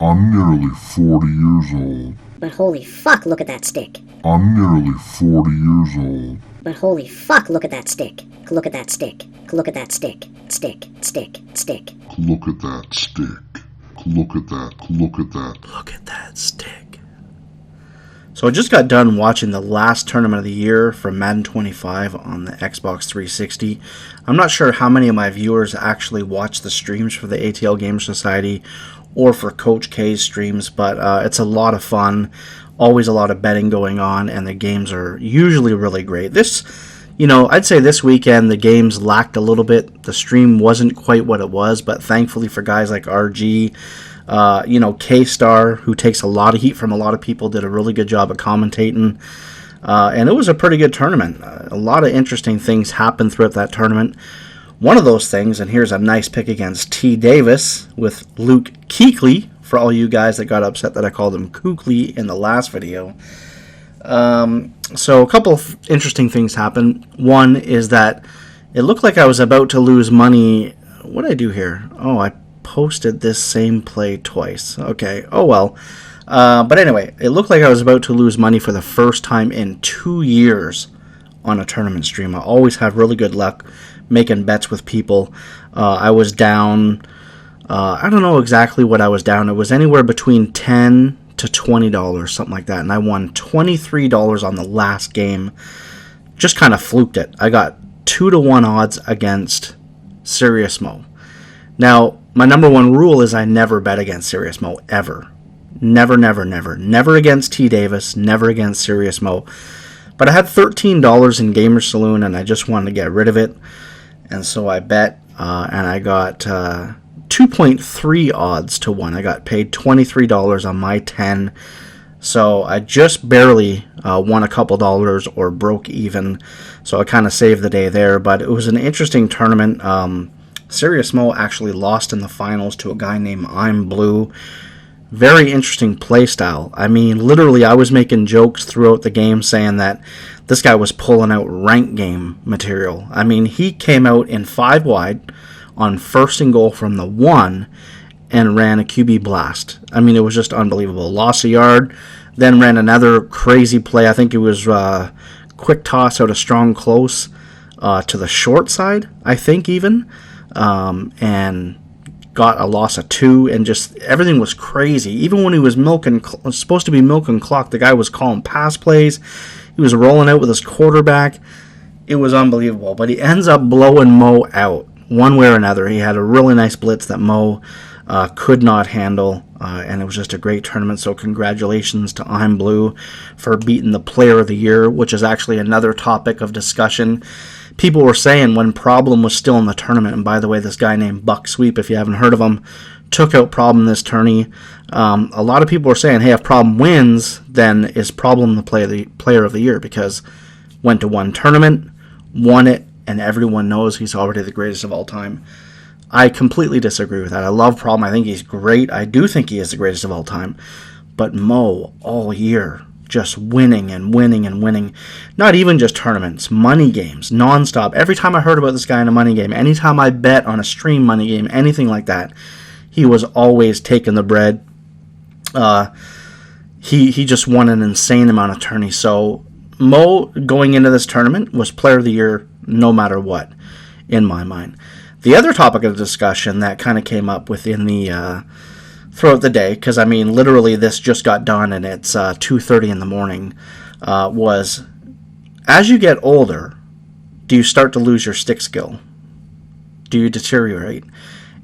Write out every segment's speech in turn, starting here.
I'm nearly 40 years old. But holy fuck, look at that stick. I'm nearly 40 years old. But holy fuck, look at that stick. Look at that stick. Look at that stick. Stick, stick, stick. Look at that stick. Look at that. Look at that. Look at that stick. So I just got done watching the last tournament of the year from Madden 25 on the Xbox 360. I'm not sure how many of my viewers actually watch the streams for the ATL Gamer Society or for Coach K's streams, but it's a lot of fun. Always a lot of betting going on, and the games are usually really great. I'd say this weekend the games lacked a little bit. The stream wasn't quite what it was, but thankfully for guys like RG, K-Star, who takes a lot of heat from a lot of people, did a really good job at commentating. And it was a pretty good tournament. A lot of interesting things happened throughout that tournament. One of those things, and here's a nice pick against T. Davis with Luke Kuechly, for all you guys that got upset that I called him Kuechly in the last video. So a couple of interesting things happened. One is that it looked like I was about to lose money. What did I do here? Oh, I posted this same play twice. Okay, oh well. But anyway, it looked like I was about to lose money for the first time in 2 years on a tournament stream. I always have really good luck making bets with people. I was down, I don't know exactly what I was down. It was anywhere between $10 to $20, something like that. And I won $23 on the last game. Just kind of fluked it. I got 2-to-1 odds against Serious Mo. Now, my number one rule is I never bet against Serious Mo, ever. Never, never, never. Never against T. Davis, never against Serious Mo. But I had $13 in Gamer Saloon, and I just wanted to get rid of it. And so I bet, and I got 2.3 odds to 1. I got paid $23 on my 10. So I just barely won a couple dollars or broke even. So I kind of saved the day there. But it was an interesting tournament. Serious Mo actually lost in the finals to a guy named I'm Blue. Very interesting play style. I mean, literally, I was making jokes throughout the game saying that this guy was pulling out rank game material. I mean, he came out in 5 wide on first and goal from the 1 and ran a QB blast. I mean, it was just unbelievable. Lost a yard, then ran another crazy play. I think it was quick toss out a strong close to the short side, I think even, and got a loss of 2, and just everything was crazy. Even when he was supposed to be milking clock, the guy was calling pass plays. He was rolling out with his quarterback. It was unbelievable. But he ends up blowing Mo out one way or another. He had a really nice blitz that Mo could not handle, and it was just a great tournament. So congratulations to I'm Blue for beating the Player of the Year, which is actually another topic of discussion. People were saying when Problem was still in the tournament, and by the way, this guy named Buck Sweep, if you haven't heard of him, took out Problem this tourney. A lot of people were saying, hey, if Problem wins, then is Problem the player of the year, because went to one tournament, won it, and everyone knows he's already the greatest of all time. I completely disagree with that. I love Problem. I think he's great. I do think he is the greatest of all time. But Mo, all year, just winning and winning and winning. Not even just tournaments, money games, nonstop. Every time I heard about this guy in a money game, anytime I bet on a stream money game, anything like that, he was always taking the bread. He just won an insane amount of tourneys. So Mo, going into this tournament, was Player of the Year no matter what, in my mind. The other topic of discussion that kind of came up within the throughout the day, because I mean literally this just got done and it's 2:30 in the morning, was as you get older, do you start to lose your stick skill? Do you deteriorate?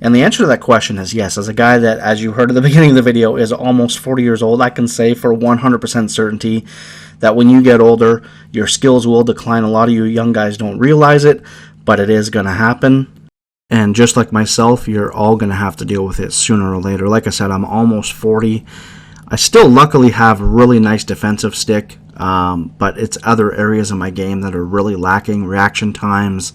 And the answer to that question is yes. As a guy that, as you heard at the beginning of the video, is almost 40 years old, I can say for 100% certainty that when you get older, your skills will decline. A lot of you young guys don't realize it, but it is going to happen. And just like myself, you're all going to have to deal with it sooner or later. Like I said, I'm almost 40. I still luckily have a really nice defensive stick, but it's other areas of my game that are really lacking. Reaction times,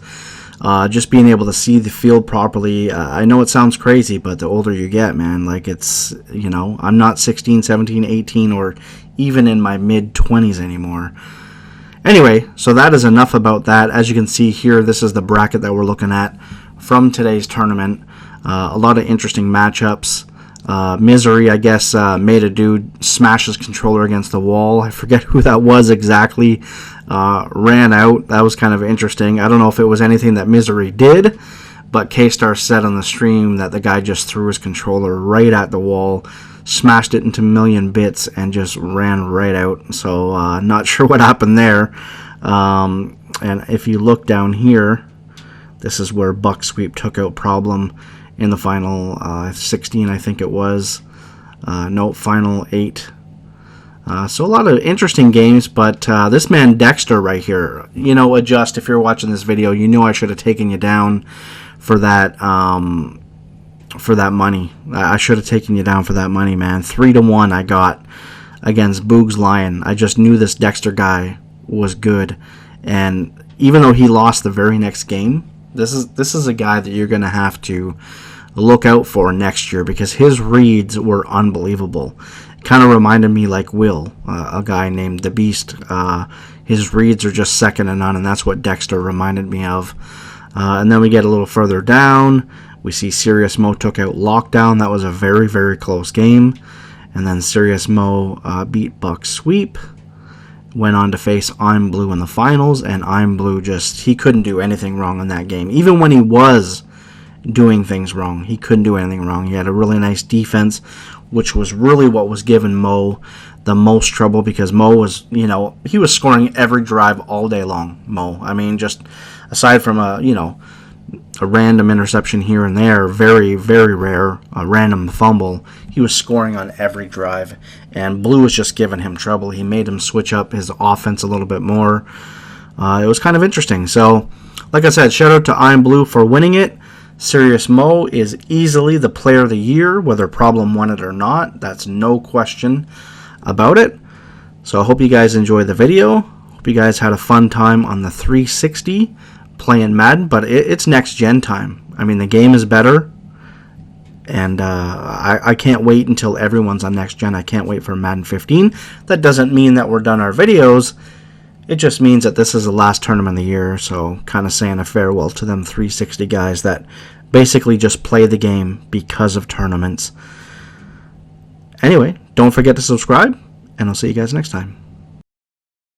just being able to see the field properly. I know it sounds crazy, but the older you get, man, like it's, I'm not 16, 17, 18, or even in my mid-20s anymore. Anyway, so that is enough about that. As you can see here, this is the bracket that we're looking at from today's tournament. A lot of interesting matchups. Misery, I guess, made a dude smash his controller against the wall. I forget who that was exactly. Ran out. That was kind of interesting. I don't know if it was anything that Misery did, but K-Star said on the stream that the guy just threw his controller right at the wall, smashed it into a million bits, and just ran right out. So not sure what happened there. And if you look down here, this is where Buck Sweep took out Problem in the final 16, I think it was. No, final 8. So a lot of interesting games, but this man Dexter right here, you know, Adjust, if you're watching this video, you knew I should have taken you down for that money. I should have taken you down for that money, man. 3-1 I got against Boog's Lion. I just knew this Dexter guy was good, and even though he lost the very next game, this is a guy that you're going to have to look out for next year, because his reads were unbelievable. It kind of reminded me like Will, a guy named The Beast. His reads are just second to none, and that's what Dexter reminded me of. And then we get a little further down. We see Serious Mo took out Lockdown. That was a very, very close game. And then Serious Mo beat Buck Sweep. Went on to face I'm Blue in the finals, and I'm Blue he couldn't do anything wrong in that game. Even when he was doing things wrong, he couldn't do anything wrong. He had a really nice defense, which was really what was giving Mo the most trouble, because Mo was, you know, he was scoring every drive all day long, Mo. I mean, just aside from a random interception here and there, very, very rare, a random fumble, he was scoring on every drive, and Blue was just giving him trouble. He made him switch up his offense a little bit more. It was kind of interesting. So, like I said, shout out to I'm Blue for winning it. Serious Mo is easily the player of the year, whether Problem won it or not. That's no question about it. So I hope you guys enjoyed the video. Hope you guys had a fun time on the 360 playing Madden, but it's next gen time. I mean, the game is better, and I can't wait until everyone's on next gen. I can't wait for Madden 15. That doesn't mean that we're done our videos. It just means that this is the last tournament of the year, so kind of saying a farewell to them 360 guys that basically just play the game because of tournaments. Anyway, don't forget to subscribe, and I'll see you guys next time.